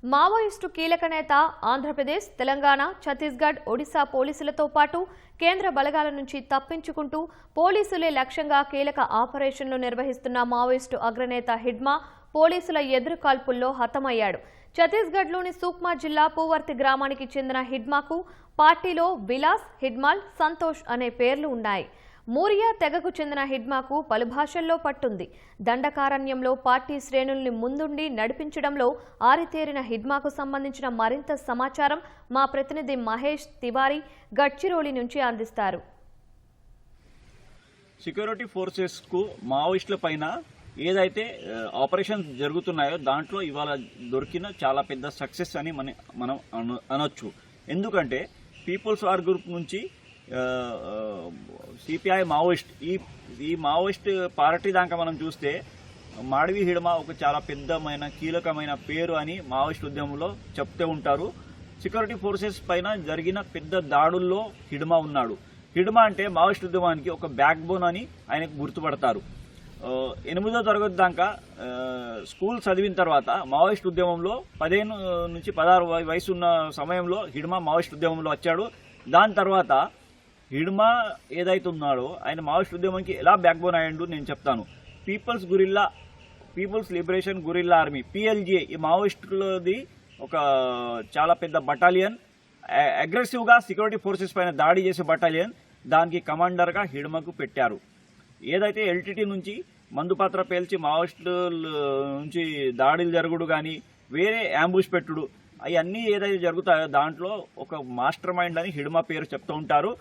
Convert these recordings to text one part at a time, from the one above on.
Maoist కీలక నేత ఆంధ్రప్రదేశ్, తెలంగాణ, ఛత్తీస్గఢ్, ఒడిశా పోలీసులతో పాటు కేంద్ర బలగాల నుంచి తప్పించుకుంటూ పోలీసులే లక్ష్యంగా కీలక ఆపరేషన్లు నిర్వహిస్తున్న మావోయిస్టు అగ్రనేత హిడ్మా పోలీసుల ఎదురుకాల్పుల్లో హతమయ్యాడు. ఛత్తీస్గఢ్లోని సుక్మా జిల్లా పూవర్తి గ్రామానికి చెందిన హిడ్మాకు పార్టీలో విలాస్, హిడ్మాల్, సంతోష్ అనే పేర్లు ఉన్నాయి. మూరియా తెగకు చెందిన హిడ్మాకు పలు భాషల్లో పట్టుంది. దండకారణ్యంలో పార్టీ శ్రేణుల్ని ముందుండి నడిపించడంలో ఆరితేరిన హిడ్మాకు సంబంధించిన మరింత సమాచారం మా ప్రతినిధి మహేష్ తివారీ గడ్చిరోలి నుంచి అందిస్తారు. సెక్యూరిటీ ఫోర్సెస్ కు మావోయిస్టుల పైన ఏదైతే ఆపరేషన్స్ జరుగుతున్నాయో దాంట్లో ఇవాళ దొరికిన చాలా పెద్ద సక్సెస్ అని మనం అనొచ్చు. ఎందుకంటే పీపుల్స్ వార్ గ్రూప్ నుంచి సిపిఐ మావోయిస్ట్ ఈ మావోయిస్ట్ పార్టీ దాకా మనం చూస్తే మాడవి హిడ్మా ఒక చాలా పెద్దమైన కీలకమైన పేరు అని మావోయిస్ట్ ఉద్యమంలో చెప్తూ ఉంటారు. సెక్యూరిటీ ఫోర్సెస్ పైన జరిగిన పెద్ద దాడుల్లో హిడ్మా ఉన్నాడు. హిడ్మా అంటే మావోయిస్ట్ ఉద్యమానికి ఒక బ్యాక్ బోన్ అని ఆయనకు గుర్తుపడతారు. 8వ తరగతి దాకా స్కూల్ చదివిన తర్వాత మావోయిస్ట్ ఉద్యమంలో 15 నుంచి 16 వయసు ఉన్న సమయంలో హిడ్మా మావోయిస్ట్ ఉద్యమంలో వచ్చాడు. దాని తర్వాత హిడ్మా ఏదైతే ఉన్నాడో ఆయన మావోయిస్ట్ ఉద్యమానికి ఎలా బ్యాక్ బోన్ అయ్యాడు నేను చెప్తాను. People's liberation guerrilla army PLGA ఈ మావోయిస్టులది ఒక చాలా పెద్ద బటాలియన్, అగ్రెసివ్గా సెక్యూరిటీ ఫోర్సెస్ పైన దాడి చేసే బటాలియన్. దానికి కమాండర్గా హిడ్మాకు పెట్టారు. ఏదైతే LTT నుంచి మందుపాత్ర పేల్చి మావోయిస్టుల నుంచి దాడులు జరుగుడు కానీ వేరే అంబుష్ పెట్టుడు అవన్నీ ఏదైతే జరుగుతాయో దాంట్లో ఒక మాస్టర్ మైండ్ అని హిడ్మా పేరు చెప్తూ ఉంటారు.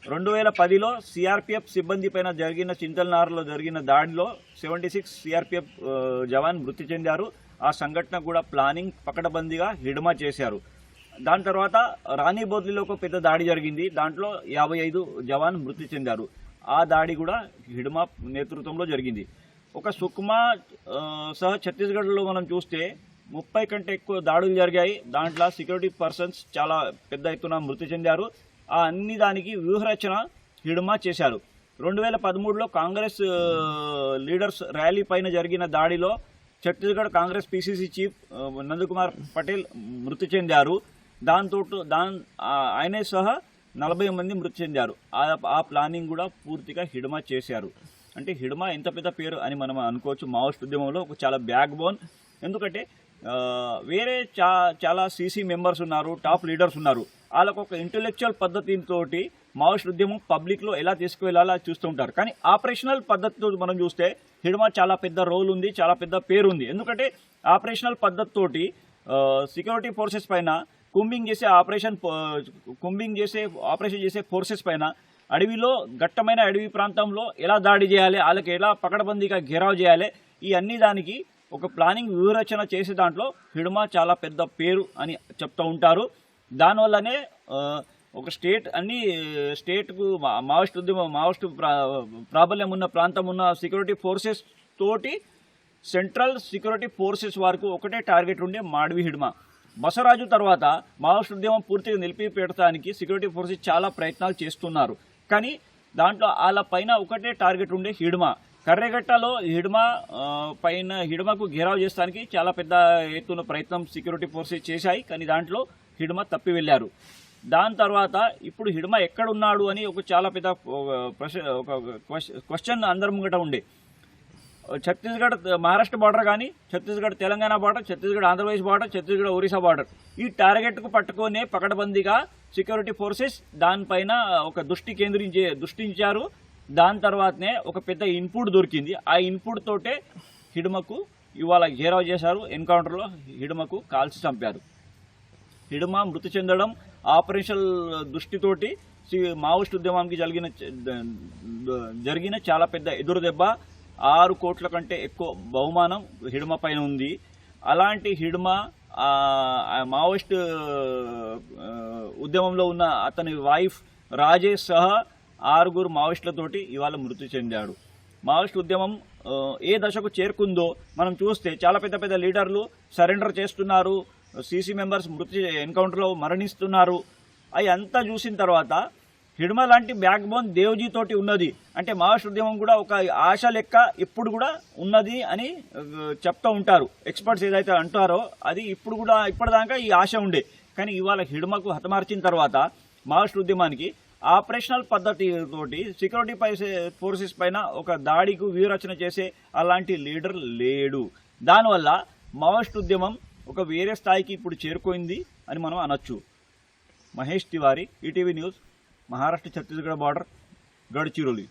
2010లో CRPF సిబ్బంది పైన జరిగిన చింతల్నార్లో జరిగిన దాడిలో 76 CRPF జవాన్ మృతి చెందారు. ఆ సంఘటన కూడా ప్లానింగ్ పకడ్బందీగా హిడ్మా చేశారు. దాని తర్వాత రాణిబోద్లిలో ఒక పెద్ద దాడి జరిగింది. దాంట్లో 55 జవాన్ మృతి చెందారు. ఆ దాడి కూడా హిడ్మా నేతృత్వంలో జరిగింది. ఒక సుక్మా సహా ఛత్తీస్గఢ్లో మనం చూస్తే 30 కంటే ఎక్కువ దాడులు జరిగాయి. దాంట్లో సెక్యూరిటీ పర్సన్స్ చాలా పెద్ద ఎత్తున మృతి చెందారు. ఆ అన్ని దానికి వ్యూహరచన హిడ్మా చేశారు. 2013లో కాంగ్రెస్ లీడర్స్ ర్యాలీ పైన జరిగిన దాడిలో ఛత్తీస్గఢ్ కాంగ్రెస్ PCC చీఫ్ నందకుమార్ పటేల్ మృతి చెందారు. ఆయనే సహా 40 మంది మృతి చెందారు. ఆ ప్లానింగ్ కూడా పూర్తిగా హిడ్మా చేశారు. అంటే హిడ్మా ఎంత పెద్ద పేరు అని మనం అనుకోవచ్చు. మావోయిస్ట్ ఉద్యమంలో ఒక చాలా బ్యాక్ బోన్. ఎందుకంటే వేరే చాలా CC మెంబర్స్ ఉన్నారు, టాప్ లీడర్స్ ఉన్నారు. వాళ్ళకు ఒక ఇంటెలెక్చువల్ పద్ధతితో మావోయిస్ట్ ఉద్యమం పబ్లిక్లో ఎలా తీసుకువెళ్ళాలో చూస్తూ ఉంటారు. కానీ ఆపరేషనల్ పద్ధతితో మనం చూస్తే హిడ్మా చాలా పెద్ద రోల్ ఉంది, చాలా పెద్ద పేరు ఉంది. ఎందుకంటే ఆపరేషనల్ పద్ధతితోటి సెక్యూరిటీ ఫోర్సెస్ పైన కుంబింగ్ చేసే ఫోర్సెస్ పైన అడవిలో ఘట్టమైన అడవి ప్రాంతంలో ఎలా దాడి చేయాలి, వాళ్ళకి ఎలా పకడ్బందీగా ఘెరావ్ చేయాలి, ఈ అన్ని దానికి ఒక ప్లానింగ్ వ్యూహరచన చేసే దాంట్లో హిడ్మా చాలా పెద్ద పేరు అని చెప్తూ ఉంటారు. దానివల్లనే ఒక స్టేట్కు మావోయిస్ట్ ప్రాబల్యం ఉన్న ప్రాంతం ఉన్న సెక్యూరిటీ ఫోర్సెస్ తోటి సెంట్రల్ సెక్యూరిటీ ఫోర్సెస్ వరకు ఒకటే టార్గెట్ ఉండే మాడవి హిడ్మా. బసవరాజు తర్వాత మావోయిస్ట్ ఉద్యమం పూర్తిగా నిలిపిపెట్టడానికి సెక్యూరిటీ ఫోర్సెస్ చాలా ప్రయత్నాలు చేస్తున్నారు. కానీ దాంట్లో వాళ్ళ పైన ఒకటే టార్గెట్ ఉండే హిడ్మా. కర్రెగట్టలో హిడ్మాకు ఘెరావ్ చేస్తానికి చాలా పెద్ద ఎత్తున ప్రయత్నం సెక్యూరిటీ ఫోర్సెస్ చేశాయి. కానీ దాంట్లో హిడ్మా తప్పి వెళ్ళారు. దాని తర్వాత ఇప్పుడు హిడ్మా ఎక్కడున్నాడు అని ఒక చాలా పెద్ద క్వశ్చన్ అందరి ముంగట ఉండే. ఛత్తీస్గఢ్ మహారాష్ట్ర బార్డర్ కానీ, Chhattisgarh Telangana border, Chhattisgarh Andhra Pradesh border, Chhattisgarh Orissa border, ఈ టార్గెట్కు పట్టుకునే పకడ్బందీగా సెక్యూరిటీ ఫోర్సెస్ దానిపైన ఒక దృష్టించారు. దాని తర్వాతనే ఒక పెద్ద ఇన్పుట్ దొరికింది. ఆ ఇన్పుట్ తోటే హిడ్మాకు ఇవాళ ఘేరావ్ చేశారు. ఎన్కౌంటర్లో హిడ్మాకు కాల్చి చంపారు. హిడ్మా మృతి చెందడం ఆపరేషన్ దృష్టితోటి మావోయిస్ట్ ఉద్యమానికి జరిగిన చాలా పెద్ద ఎదురు దెబ్బ. 6 కోట్ల కంటే ఎక్కువ బహుమానం హిడ్మా పైన ఉంది. అలాంటి హిడ్మా మావోయిస్ట్ ఉద్యమంలో ఉన్న అతని వైఫ్ రాజేష్ సహా 6 మావోయిస్టులతోటి ఇవాళ మృతి చెందాడు. మావోయిస్ట్ ఉద్యమం ఏ దశకు చేరుకుందో మనం చూస్తే చాలా పెద్ద పెద్ద లీడర్లు సరెండర్ చేస్తున్నారు, CC మెంబర్స్ ఎన్కౌంటర్లో మరణిస్తున్నారు. అవి అంతా చూసిన తర్వాత హిడ్మ లాంటి బ్యాక్ బోన్ దేవ్జీ తోటి ఉన్నది. అంటే మావోయిస్ట్ ఉద్యమం కూడా ఒక ఆశ లెక్క ఇప్పుడు కూడా ఉన్నది అని చెప్తూ ఉంటారు ఎక్స్పర్ట్స్. ఏదైతే అంటారో అది ఇప్పుడు కూడా ఇప్పటిదాకా ఈ ఆశ ఉండే. కానీ ఇవాళ హిడ్మకు హతమార్చిన తర్వాత మావోయిస్ట్ ఉద్యమానికి ఆపరేషనల్ పద్ధతితోటి సెక్యూరిటీ ఫోర్సెస్ పైన ఒక దాడికి వ్యూహరచన చేసే అలాంటి లీడర్ లేడు. దానివల్ల మావోయిస్ట్ ఉద్యమం ఒక వేరే స్థాయికి ఇప్పుడు చేరుకోయింది అని మనం అనొచ్చు. Mahesh Tiwari, ETV news, Maharashtra Chhattisgarh border, Gadchiroli.